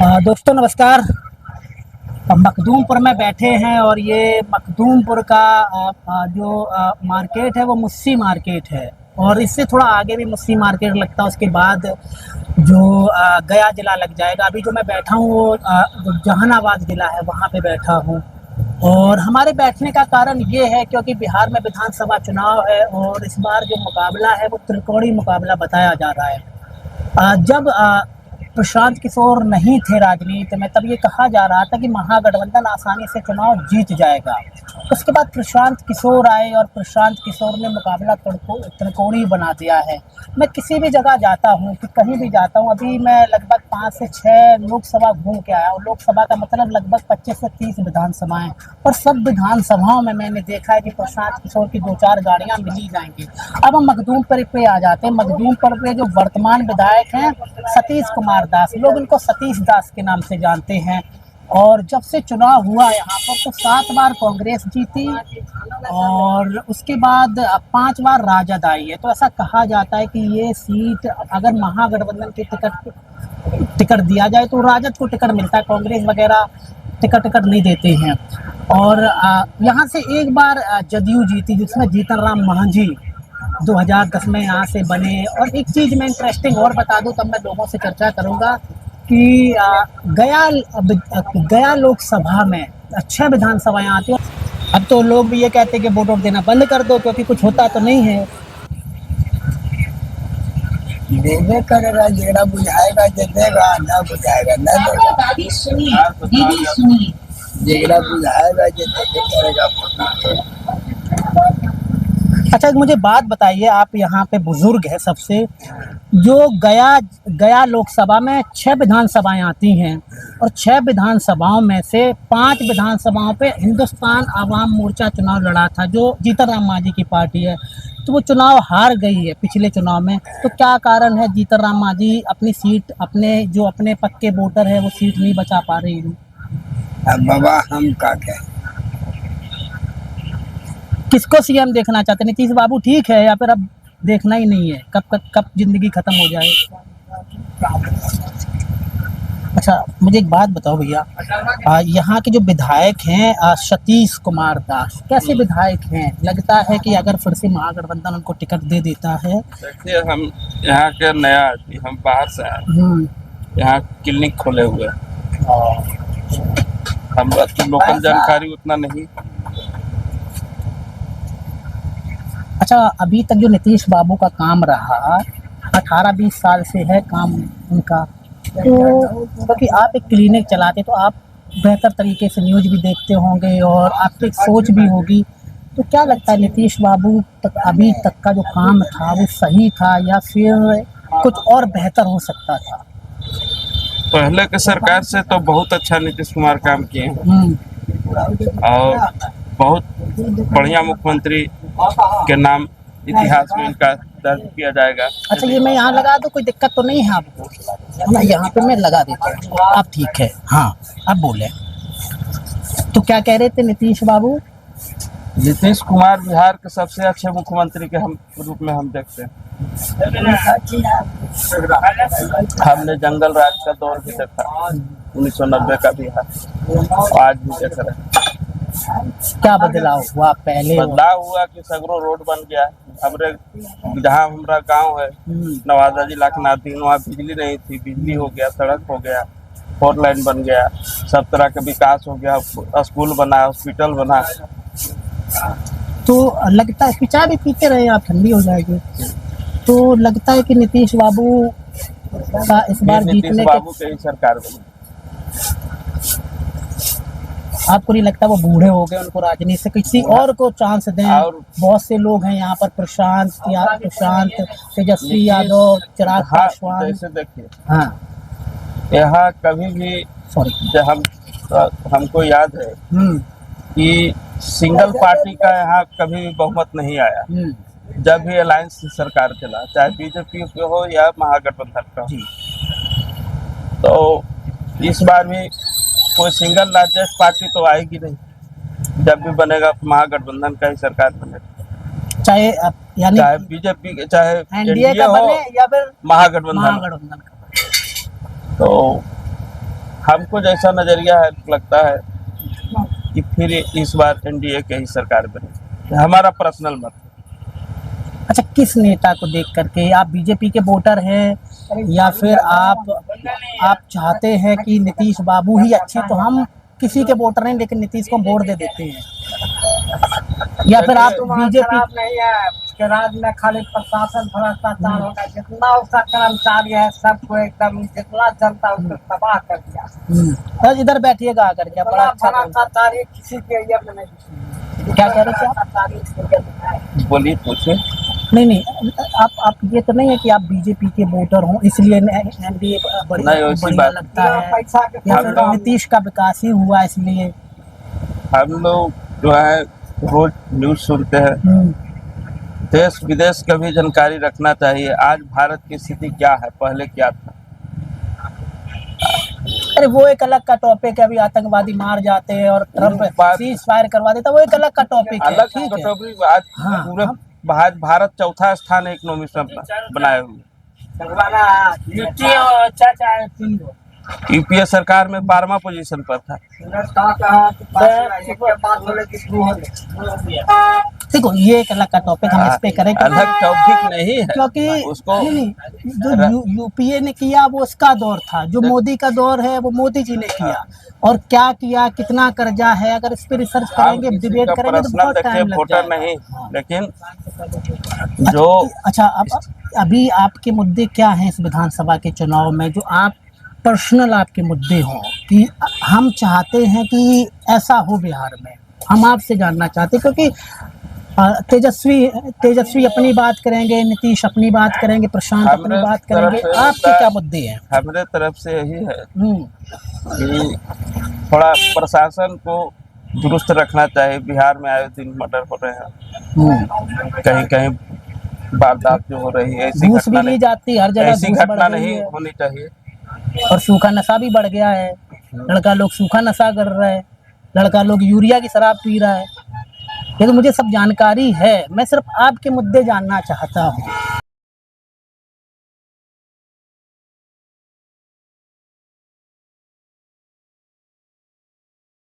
दोस्तों नमस्कार। मखदूमपुर में बैठे हैं और ये मखदूमपुर का जो मार्केट है वो मुस्सी मार्केट है और इससे थोड़ा आगे भी मुस्सी मार्केट लगता है। उसके बाद जो गया ज़िला लग जाएगा। अभी जो मैं बैठा हूँ वो जो जहानाबाद ज़िला है वहाँ पे बैठा हूँ। और हमारे बैठने का कारण ये है क्योंकि बिहार में विधानसभा चुनाव है और इस बार जो मुकाबला है वो त्रिकोणीय मुकाबला बताया जा रहा है। जब प्रशांत किशोर नहीं थे राजनीति में तब ये कहा जा रहा था कि महागठबंधन आसानी से चुनाव जीत जाएगा। उसके बाद प्रशांत किशोर आए और प्रशांत किशोर ने मुकाबला त्रिकोणीय बना दिया है। मैं किसी भी जगह जाता हूँ कि कहीं भी जाता हूँ, अभी मैं लगभग 5 से 6 लोकसभा घूम के आया और लोकसभा का मतलब लगभग 25 से 30 विधानसभाएं, और सब विधानसभाओं में मैंने देखा है कि प्रशांत किशोर की 2-4 गाड़ियाँ मिल ही जाएंगी। अब हम मखदूमपुर पे आ जाते हैं। मखदूमपुर पे जो वर्तमान विधायक हैं सतीश कुमार दास, लोग इनको सतीश दास के नाम से जानते हैं। और जब से चुनाव हुआ यहाँ पर तो 7 बार कांग्रेस जीती और उसके बाद 5 बार राजद आई है। तो ऐसा कहा जाता है कि ये सीट अगर महागठबंधन की टिकट दिया जाए तो राजद को टिकट मिलता है, कांग्रेस वगैरह टिकट नहीं देते हैं। और यहाँ से एक बार जदयू जीती जिसमें जीतन राम मांझी 2010 में यहाँ से बने। और एक चीज़ मैं इंटरेस्टिंग और बता दूँ तब मैं लोगों से चर्चा करूँगा कि गया लोकसभा में 6 विधानसभाएं आती हैं। अब तो लोग भी ये कहते हैं कि वोट देना बंद कर दो क्योंकि कुछ होता तो नहीं है। देवे करेगा, जेड़ा बुझाएगा देगा, ना बुझाएगा ना देगा। दादी सुनिए जेड़ा बुझाएगा करेगा। अच्छा मुझे बात बताइए, आप यहाँ पे बुजुर्ग है सबसे, जो गया लोकसभा में 6 विधानसभाएं आती हैं और 6 विधानसभाओं में से 5 विधानसभाओं पे हिंदुस्तान आवाम मोर्चा चुनाव लड़ा था जो जीतन राम मांझी की पार्टी है, तो वो चुनाव हार गई है पिछले चुनाव में। तो क्या कारण है जीतन राम मांझी अपनी सीट अपने पक्के वोटर है वो सीट नहीं बचा पा रही है? अब बाबा हम का कहें, किसको सीएम देखना चाहते हैं? नीतीश बाबू ठीक है या फिर अब देखना ही नहीं है? कब जिंदगी खत्म हो जाए? अच्छा मुझे एक बात बताओ भैया, यहाँ के जो विधायक हैं सतीश कुमार दास कैसे विधायक हैं? लगता है कि अगर फिर से महागठबंधन उनको टिकट दे देता है? देखिए हम यहाँ के नया आदमी, हम बाहर से आए, यहाँ क्लिनिक खोले हुए हमरा तो लोकल जानकारी उतना नहीं। अच्छा अभी तक जो नीतीश बाबू का काम रहा 18-20 साल से है काम उनका, तो क्योंकि आप एक क्लिनिक चलाते तो आप बेहतर तरीके से न्यूज़ भी देखते होंगे और आपकी एक सोच भी होगी, तो क्या लगता है नीतीश बाबू तक अभी तक का जो काम था वो सही था या फिर कुछ और बेहतर हो सकता था? पहले के सरकार से तो बहुत अच्छा नीतीश कुमार काम किए हैं और बहुत बढ़िया मुख्यमंत्री के नाम इतिहास में इनका दर्ज किया जाएगा। अच्छा ये मैं यहाँ लगा दूँ, कोई दिक्कत तो नहीं है आपको? मैं यहाँ पे मैं लगा देता हूँ, आप ठीक है? हाँ आप बोले तो क्या कह रहे थे नीतीश बाबू? नीतीश कुमार बिहार के सबसे अच्छे मुख्यमंत्री के रूप में हम देखते हैं। हमने जंगल राज का दौर भी देखा, 1990 का बिहार, आज भी देख रहे हैं। क्या बदलाव हुआ? पहले बदलाव हुआ कि सगरो रोड बन गया। हमरे जहाँ हमारा गांव है नवादा जिला के नादिन, वहाँ बिजली नहीं थी, बिजली हो गया, सड़क हो गया, 4 लाइन बन गया, सब तरह का विकास हो गया, स्कूल बना, हॉस्पिटल बना। तो लगता है कि चाय भी पीते रहे आप, ठंडी हो जाएगी। तो लगता है कि नीतीश बाबू का इस बार जीतने बाबू के ही सरकार बनी। आपको नहीं लगता वो बूढ़े हो गए, उनको राजनीति से किसी और को चांस दें? और बहुत से लोग हैं यहाँ पर, प्रशांत, तेजस्वी यादव, चिराग पासवान। जैसे देखिए हाँ यहाँ कभी भी हमको याद है कि सिंगल पार्टी का यहाँ कभी भी बहुमत नहीं आया। जब भी अलायंस सरकार चला, चाहे बीजेपी हो या महागठबंधन का, तो इस बार भी कोई सिंगल लार्जेस्ट पार्टी तो आएगी नहीं। जब भी बनेगा महागठबंधन का ही सरकार बनेगा, चाहे बीजेपी चाहे एनडीए का हो बने या फिर महागठबंधन का। तो हमको जैसा नजरिया है लगता है कि फिर इस बार एनडीए के ही सरकार बने, हमारा पर्सनल मत। अच्छा, किस नेता को देख करके? आप बीजेपी के वोटर हैं या फिर आप चाहते हैं कि नीतीश बाबू ही अच्छे? तो हम किसी के वोटर नहीं, लेकिन नीतीश को वोट दे देते हैं। या फिर आप बीजेपी नहीं है उसके राज में, खाली प्रशासन भ्रष्टाचार होगा, जितना उसका कर्मचारी है सबको एकदम, जितना जनता उसको तबाह कर दिया। बस इधर बैठिएगा आकर के, बड़ा अच्छा बोल- भ्रष्टाचारी किसी के ये में नहीं। क्या कह रहे थे आप? बोलिए, पूछे। नहीं, आप ये तो नहीं है कि आप बीजेपी के वोटर हों इसलिए एनडीए नहीं, वैसी बढ़िया बात लगता है, पैसा के या फिर नीतीश का विकास ही हुआ इसलिए? हम लोग जो है रोज न्यूज सुनते हैं, देश विदेश का भी जानकारी रखना चाहिए। आज भारत की स्थिति क्या है, पहले क्या था। अरे वो एक अलग का टॉपिक है, अभी आतंकवादी मार जाते हैं और ट्रम्प सीज फायर करवा देता है, वो एक अलग का टॉपिक है। अलग ठीक है, टॉपिक। आज हाँ, पूरे भारत चौथा स्थान इकोनॉमिक्स में बनाए हुए। यूपीए सरकार में 12वां पोजीशन पर था। देखो ये एक अलग का टॉपिक, हम इस पे करें अलग टॉपिक नहीं है, क्योंकि उसको नहीं, जो यूपीए ने किया वो उसका दौर था, जो मोदी का दौर है वो मोदी जी ने किया। और क्या किया, कितना कर्जा है, अगर इस पे रिसर्च करेंगे, डिबेट करेंगे तो बहुत टाइम लग वोटर जाएगा। नहीं, लेकिन जो अच्छा, अब अभी आपके मुद्दे क्या हैं इस विधानसभा के चुनाव में, जो आप पर्सनल आपके मुद्दे हों कि हम चाहते हैं कि ऐसा हो बिहार में? हम आपसे जानना चाहते हैं, क्योंकि तेजस्वी अपनी बात करेंगे, नीतीश अपनी बात करेंगे, प्रशांत अपनी बात करेंगे, आपके क्या मुद्दे हैं? हमारे तरफ से यही है कि थोड़ा प्रशासन को दुरुस्त रखना चाहिए। बिहार में आए दिन मर्डर हो रहे हैं, कहीं कहीं वारदात जो हो रही है, ऐसी घूस भी घटना ली नहीं, जाती है, हर जगह ऐसी घूस बढ़ घटना गई नहीं है। होनी चाहिए। और सूखा नशा भी बढ़ गया है, लड़का लोग सूखा नशा कर रहा है, लड़का लोग यूरिया की शराब पी रहा है। ये तो मुझे सब जानकारी है, मैं सिर्फ आपके मुद्दे जानना चाहता हूँ।